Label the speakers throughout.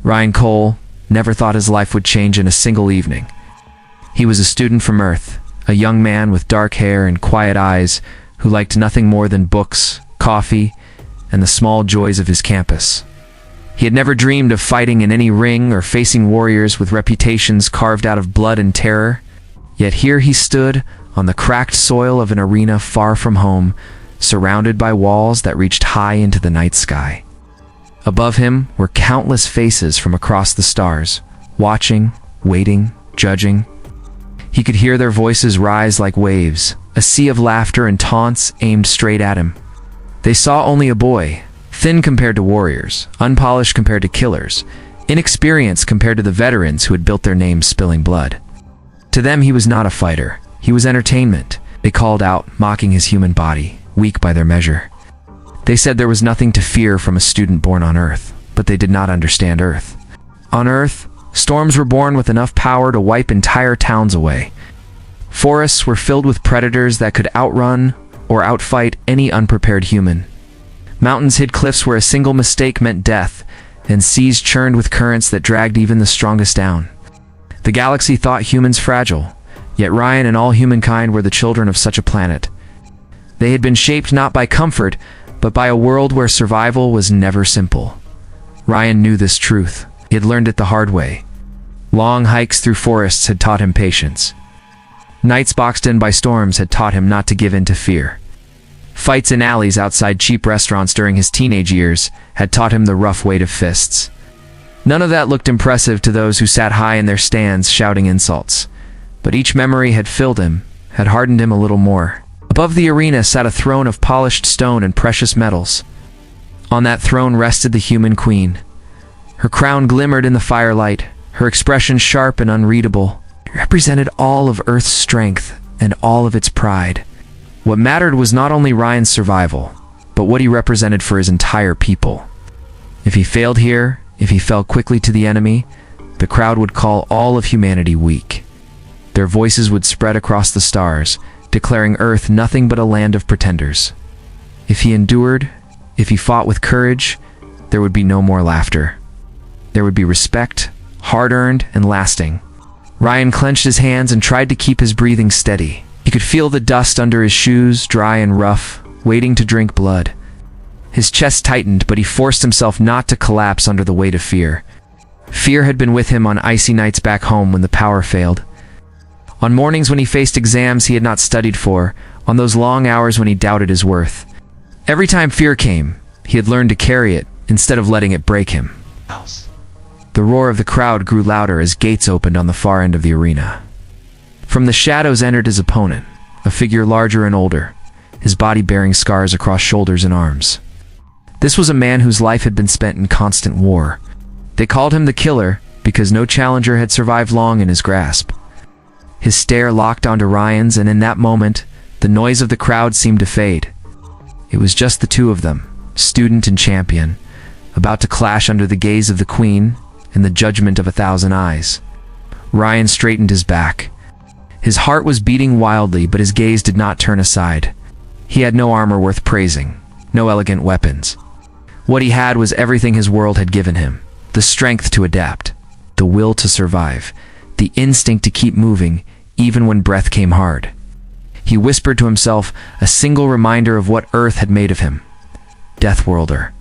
Speaker 1: Ryan Cole never thought his life would change in a single evening. He was a student from Earth, a young man with dark hair and quiet eyes who liked nothing more than books, coffee, and the small joys of his campus. He had never dreamed of fighting in any ring or facing warriors with reputations carved out of blood and terror. Yet here he stood on the cracked soil of an arena far from home, surrounded by walls that reached high into the night sky. Above him were countless faces from across the stars, watching, waiting, judging. He could hear their voices rise like waves, a sea of laughter and taunts aimed straight at him. They saw only a boy, thin compared to warriors, unpolished compared to killers, inexperienced compared to the veterans who had built their names spilling blood. To them, he was not a fighter. He was entertainment. They called out, mocking his human body, weak by their measure. They said there was nothing to fear from a student born on Earth, but they did not understand Earth. On Earth, storms were born with enough power to wipe entire towns away. Forests were filled with predators that could outrun or outfight any unprepared human. Mountains hid cliffs where a single mistake meant death, and seas churned with currents that dragged even the strongest down. The galaxy thought humans fragile, yet Ryan and all humankind were the children of such a planet. They had been shaped not by comfort, but by a world where survival was never simple. Ryan knew this truth. He had learned it the hard way. Long hikes through forests had taught him patience. Nights boxed in by storms had taught him not to give in to fear. Fights in alleys outside cheap restaurants during his teenage years had taught him the rough weight of fists. None of that looked impressive to those who sat high in their stands shouting insults. But each memory had filled him, had hardened him a little more. Above the arena sat a throne of polished stone and precious metals. On that throne rested the human queen. Her crown glimmered in the firelight, her expression sharp and unreadable. It represented all of Earth's strength and all of its pride. What mattered was not only Ryan's survival, but what he represented for his entire people. If he failed here, if he fell quickly to the enemy, the crowd would call all of humanity weak. Their voices would spread across the stars, declaring Earth nothing but a land of pretenders. If he endured, if he fought with courage, there would be no more laughter. There would be respect, hard-earned and lasting. Ryan clenched his hands and tried to keep his breathing steady. He could feel the dust under his shoes, dry and rough, waiting to drink blood. His chest tightened, but he forced himself not to collapse under the weight of fear. Fear had been with him on icy nights back home when the power failed. On mornings when he faced exams he had not studied for, on those long hours when he doubted his worth. Every time fear came, he had learned to carry it instead of letting it break him. The roar of the crowd grew louder as gates opened on the far end of the arena. From the shadows entered his opponent, a figure larger and older, his body bearing scars across shoulders and arms. This was a man whose life had been spent in constant war. They called him the Killer because no challenger had survived long in his grasp. His stare locked onto Ryan's, and in that moment, the noise of the crowd seemed to fade. It was just the two of them, student and champion, about to clash under the gaze of the Queen and the judgment of 1,000 eyes. Ryan straightened his back. His heart was beating wildly, but his gaze did not turn aside. He had no armor worth praising, no elegant weapons. What he had was everything his world had given him: the strength to adapt, the will to survive, the instinct to keep moving even when breath came hard. He whispered to himself, a single reminder of what Earth had made of him: Deathworlder.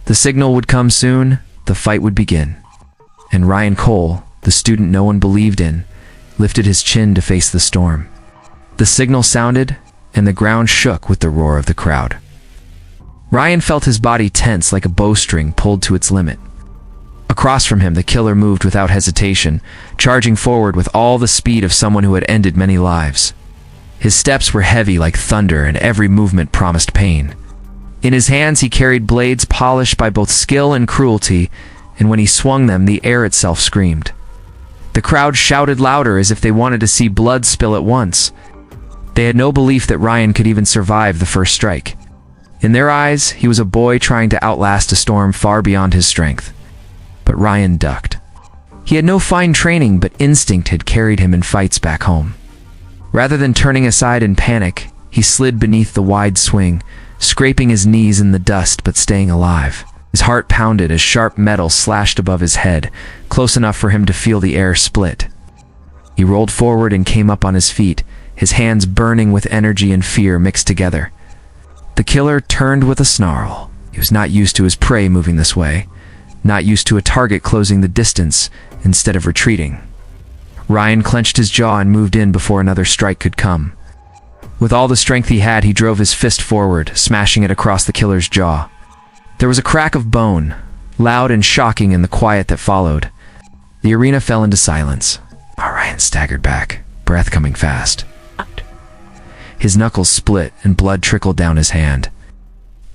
Speaker 1: The signal would come soon, the fight would begin. And Ryan Cole, the student no one believed in, lifted his chin to face the storm. The signal sounded, and the ground shook with the roar of the crowd. Ryan felt his body tense like a bowstring pulled to its limit. Across from him, the Killer moved without hesitation, charging forward with all the speed of someone who had ended many lives. His steps were heavy like thunder, and every movement promised pain. In his hands he carried blades polished by both skill and cruelty, and when he swung them, the air itself screamed. The crowd shouted louder as if they wanted to see blood spill at once. They had no belief that Ryan could even survive the first strike. In their eyes, he was a boy trying to outlast a storm far beyond his strength. But Ryan ducked. He had no fine training, but instinct had carried him in fights back home. Rather than turning aside in panic, he slid beneath the wide swing, scraping his knees in the dust but staying alive. His heart pounded as sharp metal slashed above his head, close enough for him to feel the air split. He rolled forward and came up on his feet, his hands burning with energy and fear mixed together. The killer turned with a snarl. He was not used to his prey moving this way, not used to a target closing the distance instead of retreating. Ryan clenched his jaw and moved in before another strike could come. With all the strength he had, he drove his fist forward, smashing it across the killer's jaw. There was a crack of bone, loud and shocking in the quiet that followed. The arena fell into silence. Ryan staggered back, breath coming fast. His knuckles split and blood trickled down his hand.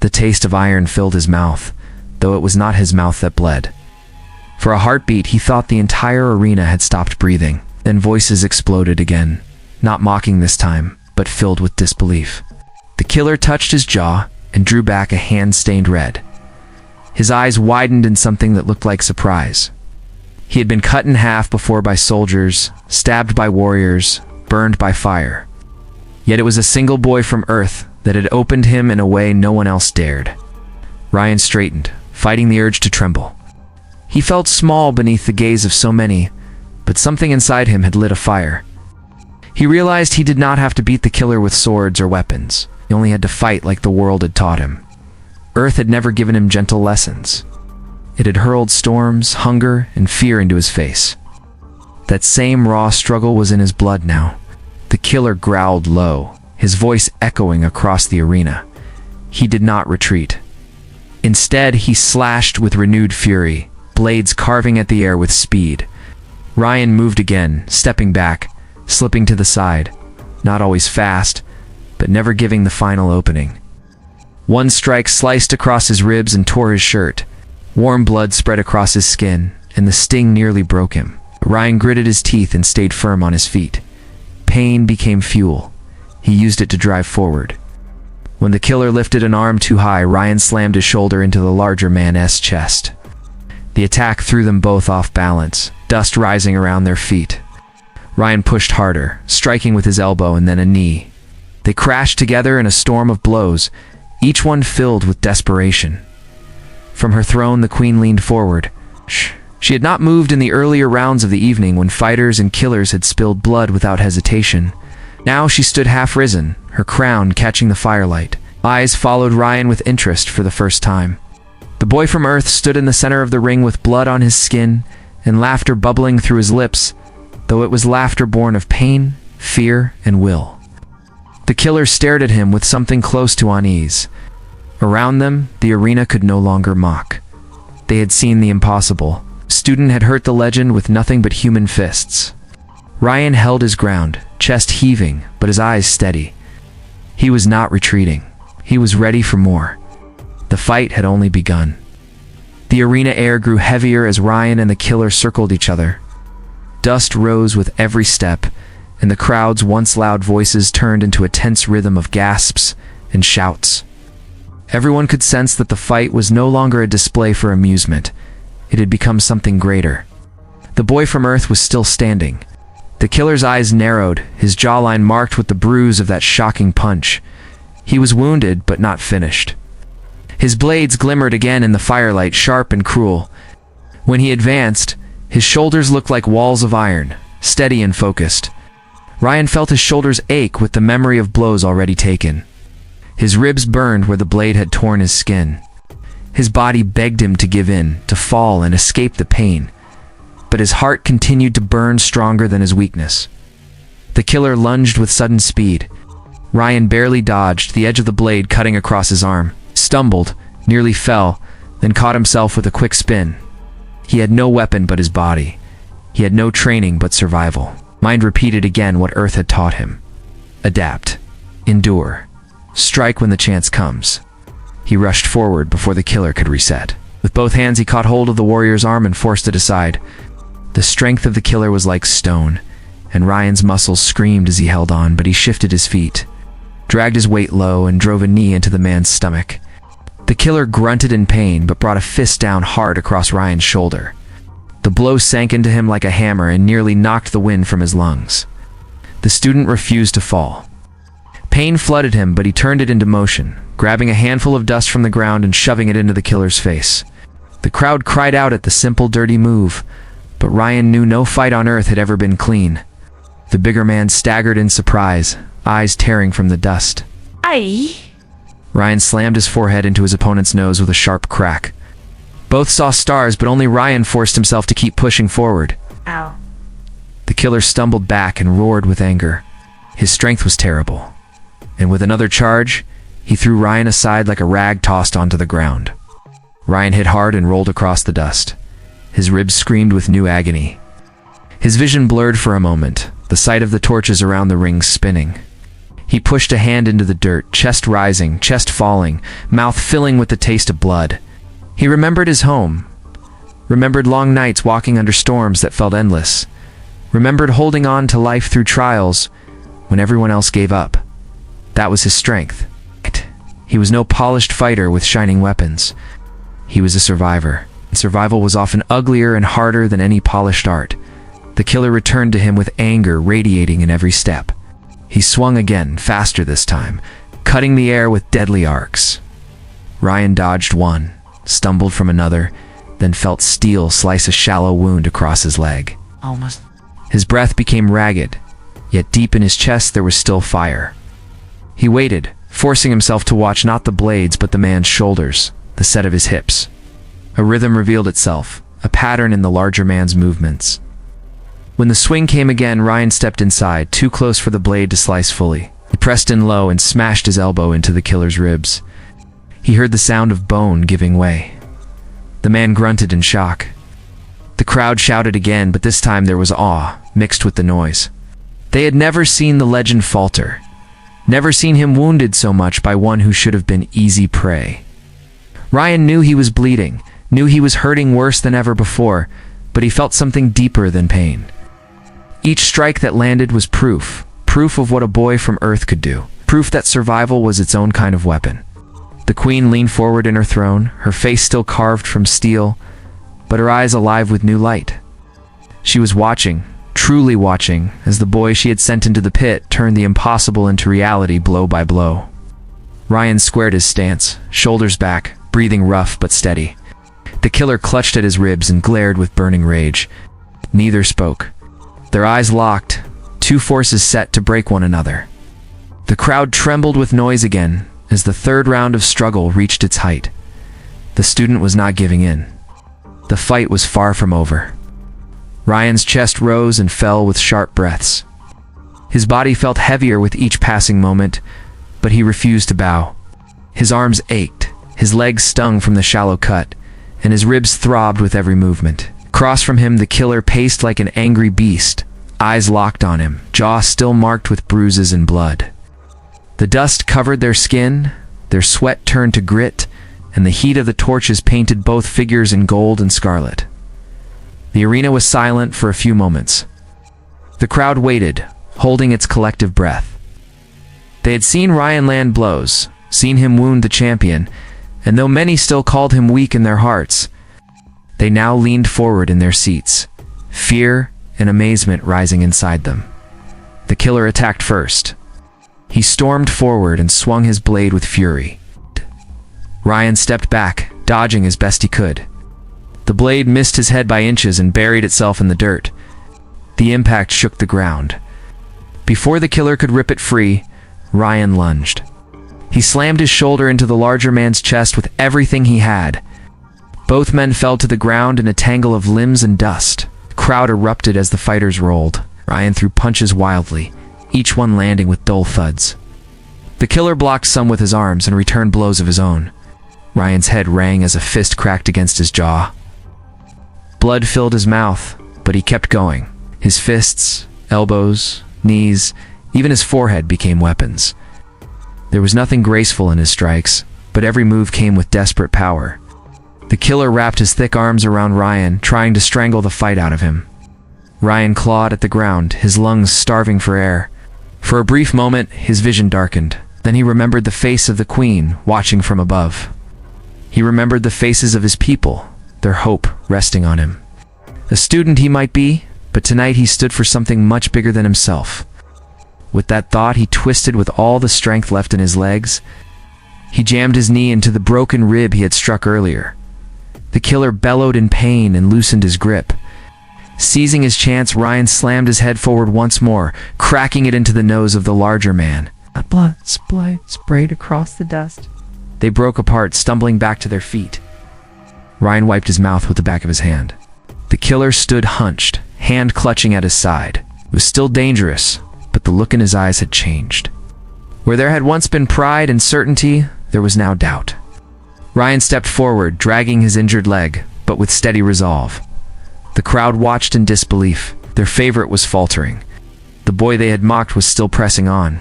Speaker 1: The taste of iron filled his mouth, though it was not his mouth that bled. For a heartbeat, he thought the entire arena had stopped breathing. Then voices exploded again, not mocking this time, but filled with disbelief. The killer touched his jaw and drew back a hand stained red. His eyes widened in something that looked like surprise. He had been cut in half before by soldiers, stabbed by warriors, burned by fire. Yet it was a single boy from Earth that had opened him in a way no one else dared. Ryan straightened, fighting the urge to tremble. He felt small beneath the gaze of so many, but something inside him had lit a fire. He realized he did not have to beat the killer with swords or weapons. He only had to fight like the world had taught him. Earth had never given him gentle lessons. It had hurled storms, hunger, and fear into his face. That same raw struggle was in his blood now. The killer growled low, his voice echoing across the arena. He did not retreat. Instead, he slashed with renewed fury, blades carving at the air with speed. Ryan moved again, stepping back, slipping to the side, not always fast, but never giving the final opening. One strike sliced across his ribs and tore his shirt. Warm blood spread across his skin, and the sting nearly broke him. Ryan gritted his teeth and stayed firm on his feet. Pain became fuel. He used it to drive forward. When the killer lifted an arm too high, Ryan slammed his shoulder into the larger man's chest. The attack threw them both off balance, dust rising around their feet. Ryan pushed harder, striking with his elbow and then a knee. They crashed together in a storm of blows, each one filled with desperation. From her throne, the queen leaned forward. She had not moved in the earlier rounds of the evening when fighters and killers had spilled blood without hesitation. Now she stood half-risen, her crown catching the firelight. Eyes followed Ryan with interest for the first time. The boy from Earth stood in the center of the ring with blood on his skin and laughter bubbling through his lips, though it was laughter born of pain, fear, and will. The killer stared at him with something close to unease. Around them, the arena could no longer mock. They had seen the impossible. Student had hurt the legend with nothing but human fists. Ryan held his ground, chest heaving, but his eyes steady. He was not retreating. He was ready for more. The fight had only begun. The arena air grew heavier as Ryan and the killer circled each other. Dust rose with every step, and the crowd's once loud voices turned into a tense rhythm of gasps and shouts. Everyone could sense that the fight was no longer a display for amusement. It had become something greater. The boy from Earth was still standing. The killer's eyes narrowed, his jawline marked with the bruise of that shocking punch. He was wounded, but not finished. His blades glimmered again in the firelight, sharp and cruel. When he advanced, his shoulders looked like walls of iron, steady and focused. Ryan felt his shoulders ache with the memory of blows already taken. His ribs burned where the blade had torn his skin. His body begged him to give in, to fall and escape the pain. But his heart continued to burn stronger than his weakness. The killer lunged with sudden speed. Ryan barely dodged, the edge of the blade cutting across his arm. Stumbled, nearly fell, then caught himself with a quick spin. He had no weapon but his body. He had no training but survival. Mind repeated again what Earth had taught him. Adapt. Endure. Strike when the chance comes. He rushed forward before the killer could reset. With both hands he caught hold of the warrior's arm and forced it aside. The strength of the killer was like stone, and Ryan's muscles screamed as he held on, but he shifted his feet, dragged his weight low, and drove a knee into the man's stomach. The killer grunted in pain, but brought a fist down hard across Ryan's shoulder. The blow sank into him like a hammer and nearly knocked the wind from his lungs. The student refused to fall. Pain flooded him, but he turned it into motion, grabbing a handful of dust from the ground and shoving it into the killer's face. The crowd cried out at the simple, dirty move, but Ryan knew no fight on Earth had ever been clean. The bigger man staggered in surprise, eyes tearing from the dust.
Speaker 2: Aye.
Speaker 1: Ryan slammed his forehead into his opponent's nose with a sharp crack. Both saw stars, but only Ryan forced himself to keep pushing forward.
Speaker 2: Ow.
Speaker 1: The killer stumbled back and roared with anger. His strength was terrible, and with another charge, he threw Ryan aside like a rag tossed onto the ground. Ryan hit hard and rolled across the dust. His ribs screamed with new agony. His vision blurred for a moment, the sight of the torches around the ring spinning. He pushed a hand into the dirt, chest rising, chest falling, mouth filling with the taste of blood. He remembered his home, remembered long nights walking under storms that felt endless, remembered holding on to life through trials when everyone else gave up. That was his strength. He was no polished fighter with shining weapons. He was a survivor. And survival was often uglier and harder than any polished art. The killer returned to him with anger radiating in every step. He swung again, faster this time, cutting the air with deadly arcs. Ryan dodged one, stumbled from another, then felt steel slice a shallow wound across his leg.
Speaker 2: Almost.
Speaker 1: His breath became ragged, yet deep in his chest there was still fire. He waited, forcing himself to watch not the blades but the man's shoulders, the set of his hips. A rhythm revealed itself, a pattern in the larger man's movements. When the swing came again, Ryan stepped inside, too close for the blade to slice fully. He pressed in low and smashed his elbow into the killer's ribs. He heard the sound of bone giving way. The man grunted in shock. The crowd shouted again, but this time there was awe, mixed with the noise. They had never seen the legend falter, never seen him wounded so much by one who should have been easy prey. Ryan knew he was bleeding, knew he was hurting worse than ever before, but he felt something deeper than pain. Each strike that landed was proof of what a boy from Earth could do, proof that survival was its own kind of weapon. The queen leaned forward in her throne, her face still carved from steel, but her eyes alive with new light. She was watching, truly watching, as the boy she had sent into the pit turned the impossible into reality blow by blow. Ryan squared his stance, shoulders back, breathing rough but steady. The killer clutched at his ribs and glared with burning rage. Neither spoke. Their eyes locked, two forces set to break one another. The crowd trembled with noise again as the third round of struggle reached its height. The student was not giving in. The fight was far from over. Ryan's chest rose and fell with sharp breaths. His body felt heavier with each passing moment, but he refused to bow. His arms ached, his legs stung from the shallow cut, and his ribs throbbed with every movement. Across from him, the killer paced like an angry beast, eyes locked on him, jaw still marked with bruises and blood. The dust covered their skin, their sweat turned to grit, and the heat of the torches painted both figures in gold and scarlet. The arena was silent for a few moments. The crowd waited, holding its collective breath. They had seen Ryan land blows, seen him wound the champion, and though many still called him weak in their hearts, they now leaned forward in their seats, fear and amazement rising inside them. The killer attacked first. He stormed forward and swung his blade with fury. Ryan stepped back, dodging as best he could. The blade missed his head by inches and buried itself in the dirt. The impact shook the ground. Before the killer could rip it free, Ryan lunged. He slammed his shoulder into the larger man's chest with everything he had. Both men fell to the ground in a tangle of limbs and dust. The crowd erupted as the fighters rolled. Ryan threw punches wildly, each one landing with dull thuds. The killer blocked some with his arms and returned blows of his own. Ryan's head rang as a fist cracked against his jaw. Blood filled his mouth, but he kept going. His fists, elbows, knees, even his forehead became weapons. There was nothing graceful in his strikes, but every move came with desperate power. The killer wrapped his thick arms around Ryan, trying to strangle the fight out of him. Ryan clawed at the ground, his lungs starving for air. For a brief moment, his vision darkened. Then he remembered the face of the queen, watching from above. He remembered the faces of his people, their hope resting on him. A student he might be, but tonight he stood for something much bigger than himself. With that thought, he twisted with all the strength left in his legs. He jammed his knee into the broken rib he had struck earlier. The killer bellowed in pain and loosened his grip. Seizing his chance, Ryan slammed his head forward once more, cracking it into the nose of the larger man.
Speaker 2: Blood sprayed across the dust.
Speaker 1: They broke apart, stumbling back to their feet. Ryan wiped his mouth with the back of his hand. The killer stood hunched, hand clutching at his side. It was still dangerous, but the look in his eyes had changed. Where there had once been pride and certainty, there was now doubt. Ryan stepped forward, dragging his injured leg, but with steady resolve. The crowd watched in disbelief. Their favorite was faltering. The boy they had mocked was still pressing on.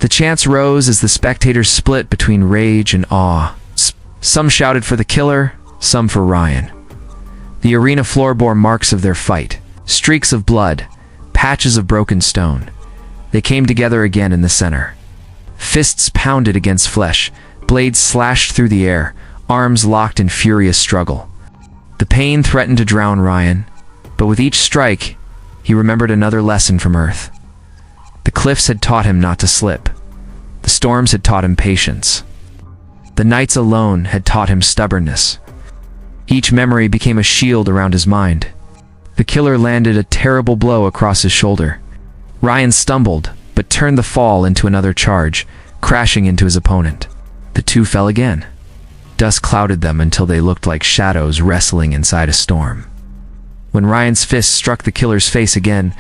Speaker 1: The chants rose as the spectators split between rage and awe. Some shouted for the killer, some for Ryan. The arena floor bore marks of their fight. Streaks of blood, patches of broken stone. They came together again in the center. Fists pounded against flesh, blades slashed through the air, arms locked in furious struggle. The pain threatened to drown Ryan, but with each strike, he remembered another lesson from Earth. The cliffs had taught him not to slip. The storms had taught him patience. The nights alone had taught him stubbornness. Each memory became a shield around his mind. The killer landed a terrible blow across his shoulder. Ryan stumbled, but turned the fall into another charge, crashing into his opponent. The two fell again. Dust clouded them until they looked like shadows wrestling inside a storm. When Ryan's fist struck the killer's face again,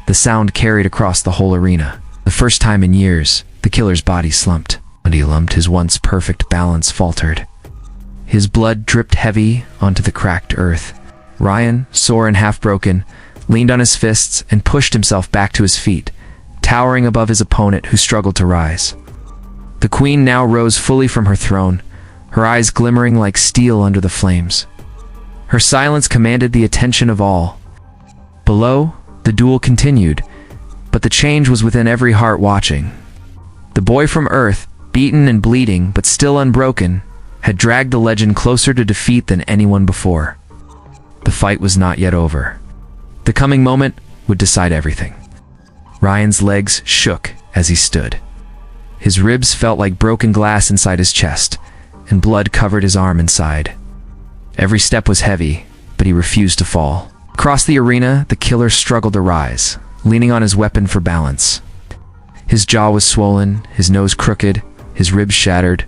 Speaker 1: the sound carried across the whole arena. The first time in years, the killer's body slumped. When he lumped, his once perfect balance faltered. His blood dripped heavy onto the cracked earth. Ryan, sore and half-broken, leaned on his fists and pushed himself back to his feet, towering above his opponent who struggled to rise. The queen now rose fully from her throne, her eyes glimmering like steel under the flames. Her silence commanded the attention of all. Below, the duel continued, but the change was within every heart watching. The boy from Earth, beaten and bleeding but still unbroken, had dragged the legend closer to defeat than anyone before. The fight was not yet over. The coming moment would decide everything. Ryan's legs shook as he stood. His ribs felt like broken glass inside his chest, and blood covered his arm and side. Every step was heavy, but he refused to fall. Across the arena, the killer struggled to rise, leaning on his weapon for balance. His jaw was swollen, his nose crooked, his ribs shattered.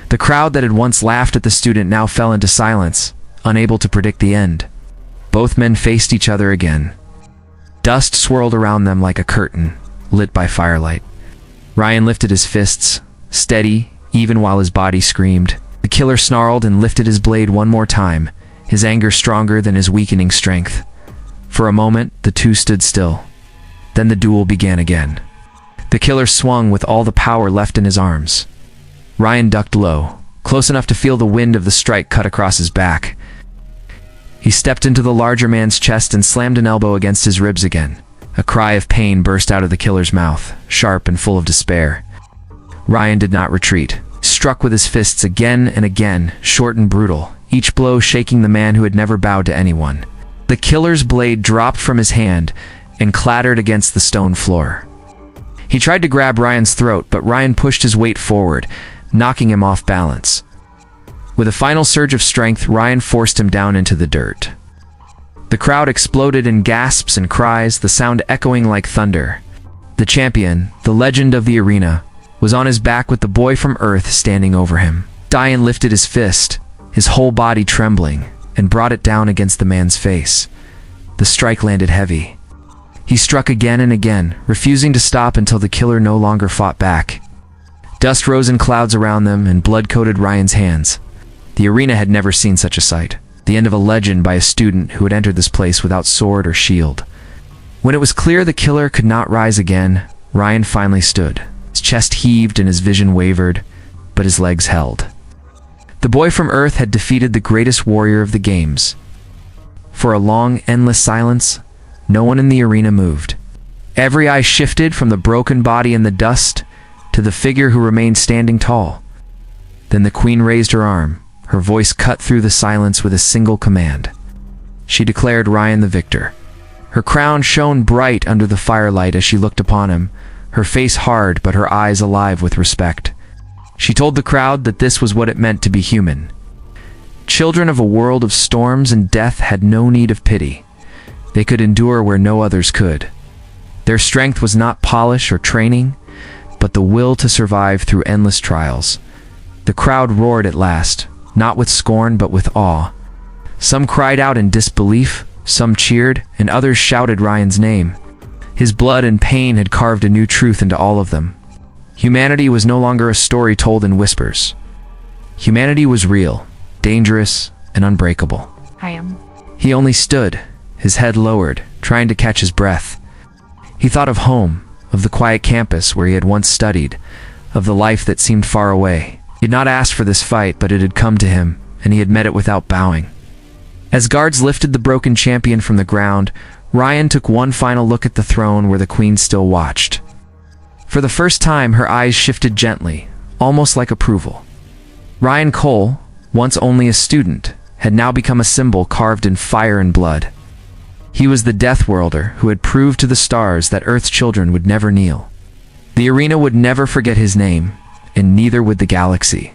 Speaker 1: The crowd that had once laughed at the student now fell into silence, unable to predict the end. Both men faced each other again. Dust swirled around them like a curtain, lit by firelight. Ryan lifted his fists, steady, even while his body screamed. The killer snarled and lifted his blade one more time, his anger stronger than his weakening strength. For a moment, the two stood still. Then the duel began again. The killer swung with all the power left in his arms. Ryan ducked low, close enough to feel the wind of the strike cut across his back. He stepped into the larger man's chest and slammed an elbow against his ribs again. A cry of pain burst out of the killer's mouth, sharp and full of despair. Ryan did not retreat. Struck with his fists again and again, short and brutal, each blow shaking the man who had never bowed to anyone. The killer's blade dropped from his hand and clattered against the stone floor. He tried to grab Ryan's throat, but Ryan pushed his weight forward, knocking him off balance. With a final surge of strength, Ryan forced him down into the dirt. The crowd exploded in gasps and cries, the sound echoing like thunder. The champion, the legend of the arena, was on his back with the boy from Earth standing over him. Ryan lifted his fist, his whole body trembling, and brought it down against the man's face. The strike landed heavy. He struck again and again, refusing to stop until the killer no longer fought back. Dust rose in clouds around them, and blood coated Ryan's hands. The arena had never seen such a sight. The end of a legend by a student who had entered this place without sword or shield. When it was clear the killer could not rise again, Ryan finally stood. His chest heaved and his vision wavered, but his legs held. The boy from Earth had defeated the greatest warrior of the games. For a long, endless silence, no one in the arena moved. Every eye shifted from the broken body in the dust to the figure who remained standing tall. Then the queen raised her arm, her voice cut through the silence with a single command. She declared Ryan the victor. Her crown shone bright under the firelight as she looked upon him, her face hard but her eyes alive with respect. She told the crowd that this was what it meant to be human. Children of a world of storms and death had no need of pity. They could endure where no others could. Their strength was not polish or training, but the will to survive through endless trials. The crowd roared at last, not with scorn but with awe. Some cried out in disbelief, some cheered, and others shouted Ryan's name. His blood and pain had carved a new truth into all of them. Humanity was no longer a story told in whispers. Humanity was real, dangerous, and unbreakable.
Speaker 2: I am.
Speaker 1: He only stood, his head lowered, trying to catch his breath. He thought of home, of the quiet campus where he had once studied, of the life that seemed far away. He had not asked for this fight, but it had come to him, and he had met it without bowing. As guards lifted the broken champion from the ground, Ryan took one final look at the throne where the queen still watched. For the first time, her eyes shifted gently, almost like approval. Ryan Cole, once only a student, had now become a symbol carved in fire and blood. He was the Deathworlder who had proved to the stars that Earth's children would never kneel. The arena would never forget his name, and neither would the galaxy.